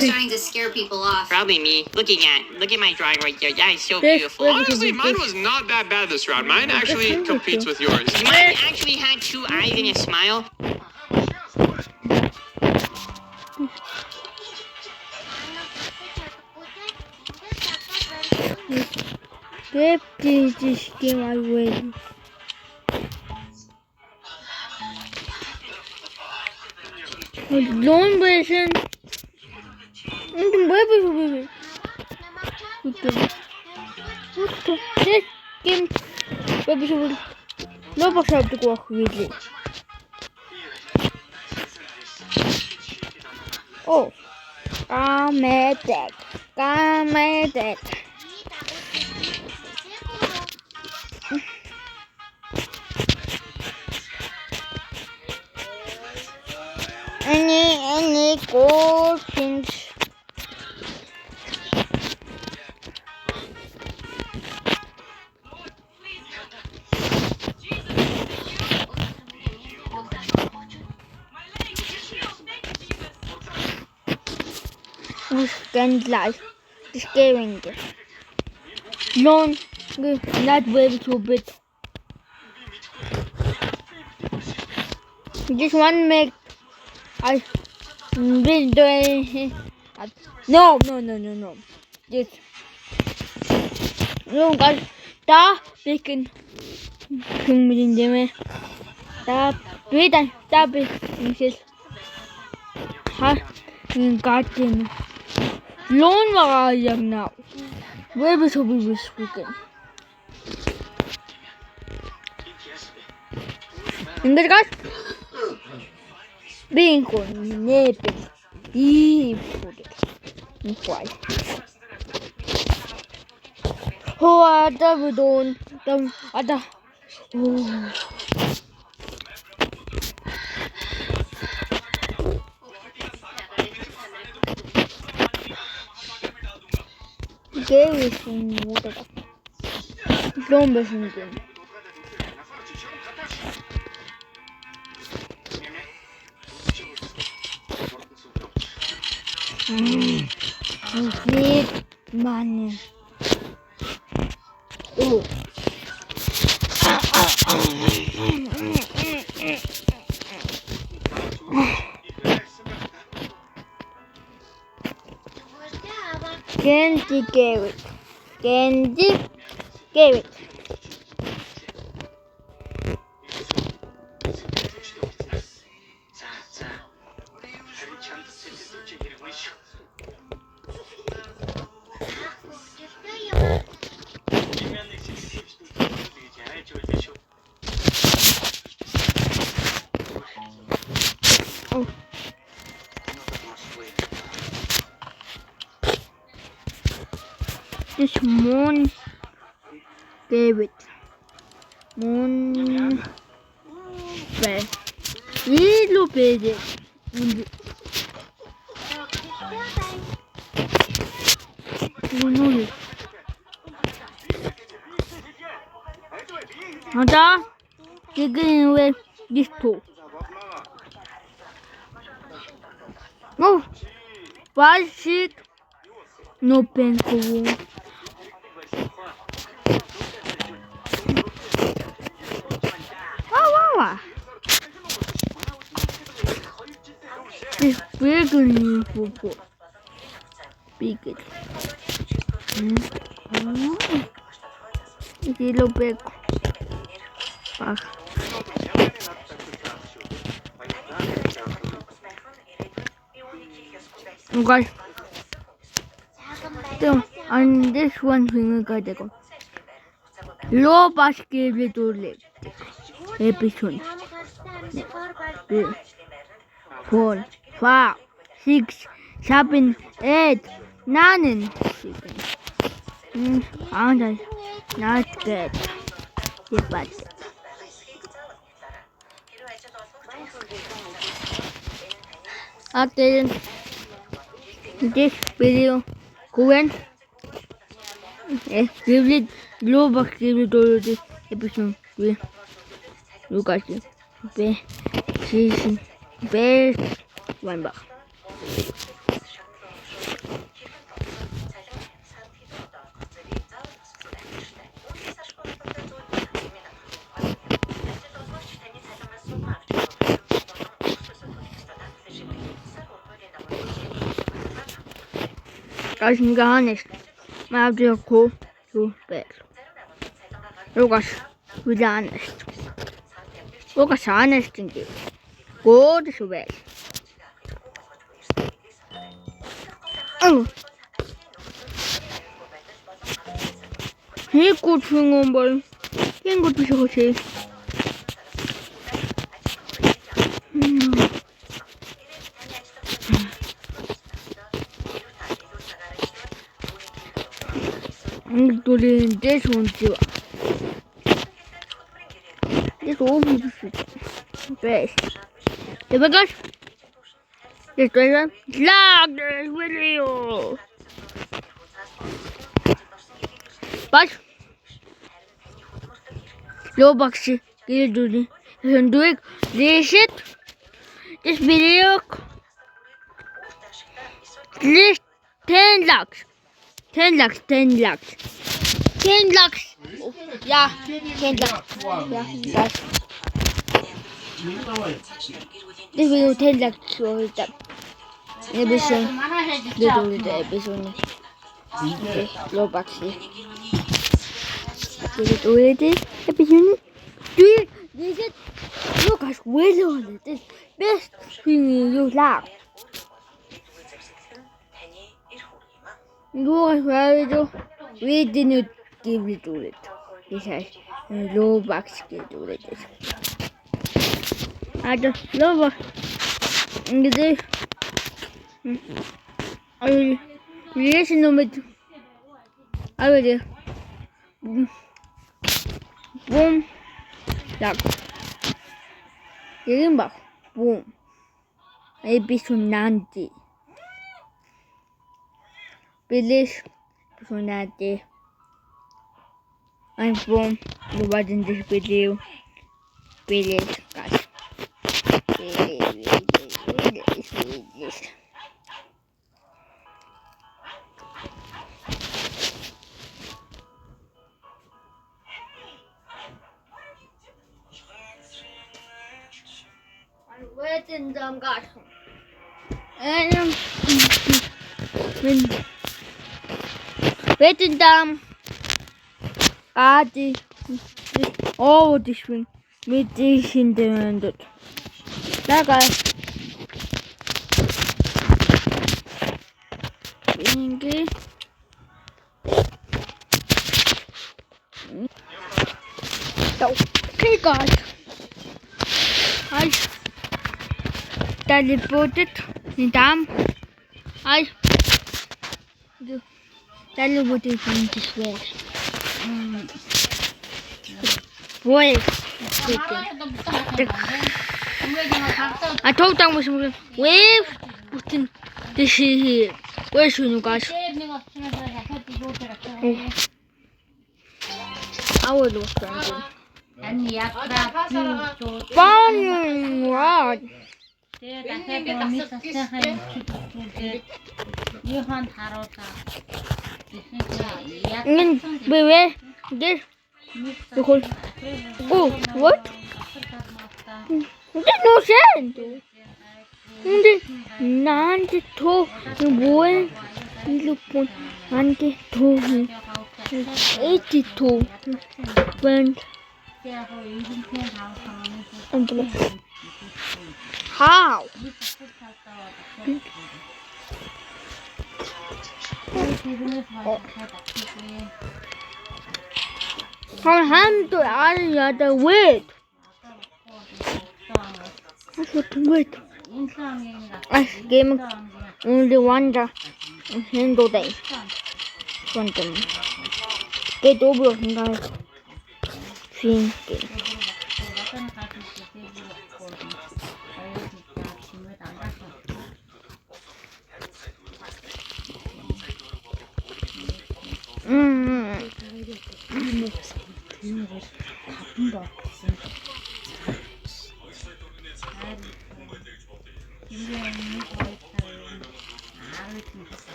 Starting to scare people off. Probably me. Look at my drawing right there. That is so beautiful. Honestly, mine was not that bad this round. Mine actually competes with yours. Mine actually had 2 eyes and a smile. Get this game already. Long version. Baby. This game. Baby. No possible to go really. Oh. Comedic. Any questions? Can life scaring long not very too bit. Just one make I will doing no. Just no guys da bacon in them da wait and stop it ha garden Lone I am now. Where we shall be speaking? In the guys being on napping. Why? Oh, I don't. Oh. Game is in water. Don't be thinking. Need money. Oh. Candy gave it. Oh. This moon gave it. Moon bed. Little bit. Ada digging with this tool. Oh, why shit? No pencil. This big new football. Big. Little big. Okay. So, on this one thing I got low basket little episode. 4, 5, 6, 7, 8, 9. Not good. After this video, comment, give it low basket to this episode. Look at it. Best one back. Als gar nicht. Maar de ko zo bel. Lucas, wieder nicht. Lucas nicht inge. Goed zo bel. Heel goed vingen bal. Geen goed zo goed. This one too. This all best. If I got this one, like this video. But Robux is doing this shit. This video. This 10 lakhs. 10 lakhs, 10 lakhs. 10 lakhs. Oh, yeah, 10 lakhs. Yeah, guys. This video 10 lakhs for that. Episode. The episode. Okay, Robux. Did it already? Episode. Do it. This is. Look, I swear on it. This best thing you like. No, we didn't give it to it. This has Robux give to it. I just love it. I listen to it. I will boom. Like remember, boom. Episode 90. Please, personality. I'm from the watching this video. Please, guys. Please. I'm waiting them guys. And waiting them. Oh, this one. Mit this in the end. That guys. Okay. So, okay guys. I teleported in time. I teleported from this way. Boy, I told them was wave. This is here. Where's you guys? I will look for Fun rod. Beware this. Oh, what? There's no sense. Nante to boy. Look, Nante to 82. When how? Her hand to the weight. I should wait. I game only one handle day. Quantum. Get over guys. Thinking.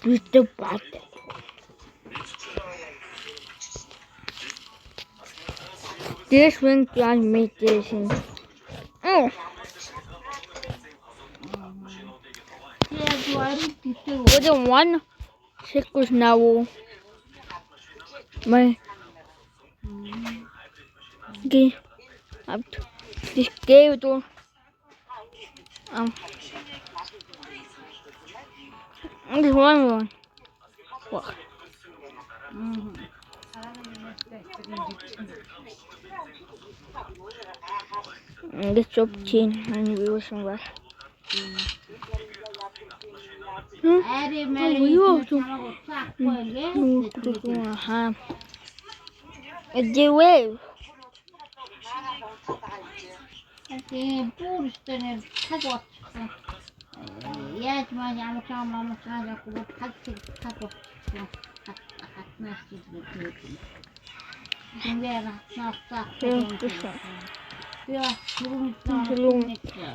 With the button. This wing I made this in. Oh. Within 1 seconds now. My okay. This gave to this one. What? This job chain and we were somewhere. The wave. Okay, poor student, have what? Yes, my young child, Mamma, I could have to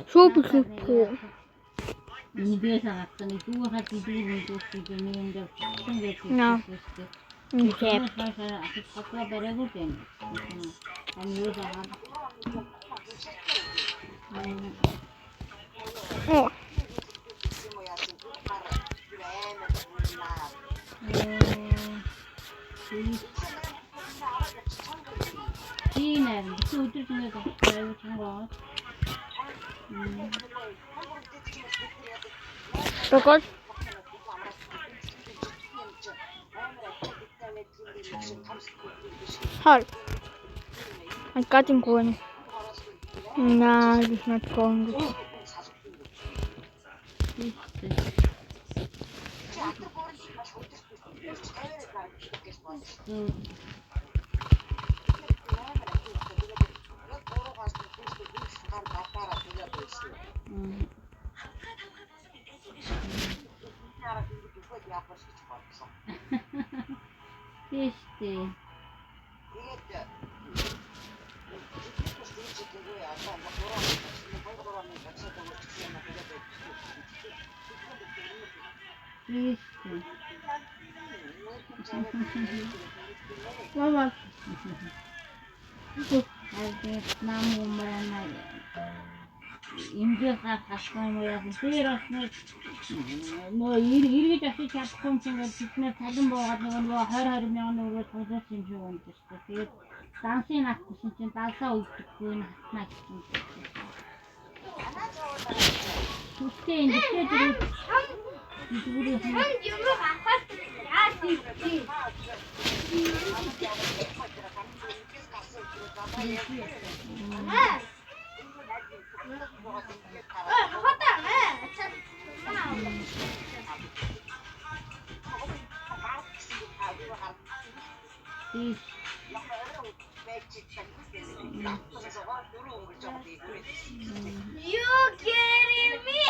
Super cool. No. Okay. Oh. Because hard. I'm cutting one. No, it's not going. Mama. Ингээл хассан юм яа. Тэр бас нөө эргэж очиж чадсан ч ингээд биднээ талан буугаад нөгөө 20 мянган нөгөө тоглосон юм шиг байна шүү дээ. Тэгээд дансын натсан чинь далсаа үйдэхгүй натнаа гэсэн. Үстэй энэ дээр You kidding me?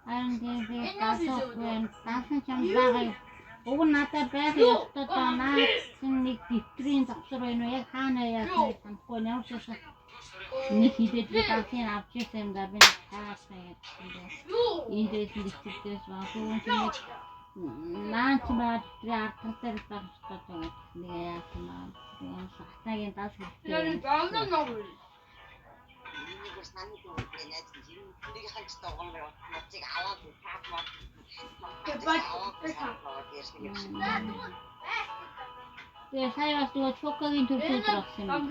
And they dasan cham bagay. Уг надад байх ёстой доо наад нэг дэвтрийн доктор байна уу? Яг хаана яг санахгүй ямар ч шээ. Нэг хидэд би дансын авч ирсэн юм да би таасан яг. Энд дэвтрээс баггүй юм. Наач баад арталтаар байх ёстой нэг яасан аа. Энэ сахтагийн дас хэрэгтэй. Тэгээ сая бас нөгөө чокогийн төрсөн болсон юм.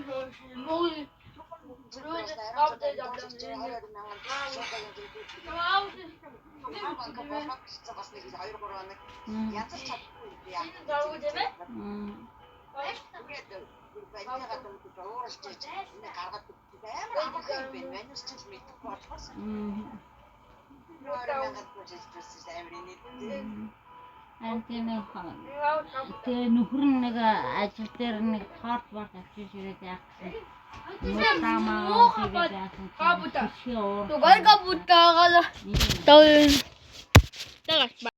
Тэгээ нөхөр нэг ажил дээр нэг торт баг авчиж ирээд яах гэсэн. Tugal ka puta ka. Tawin. Tagas ba?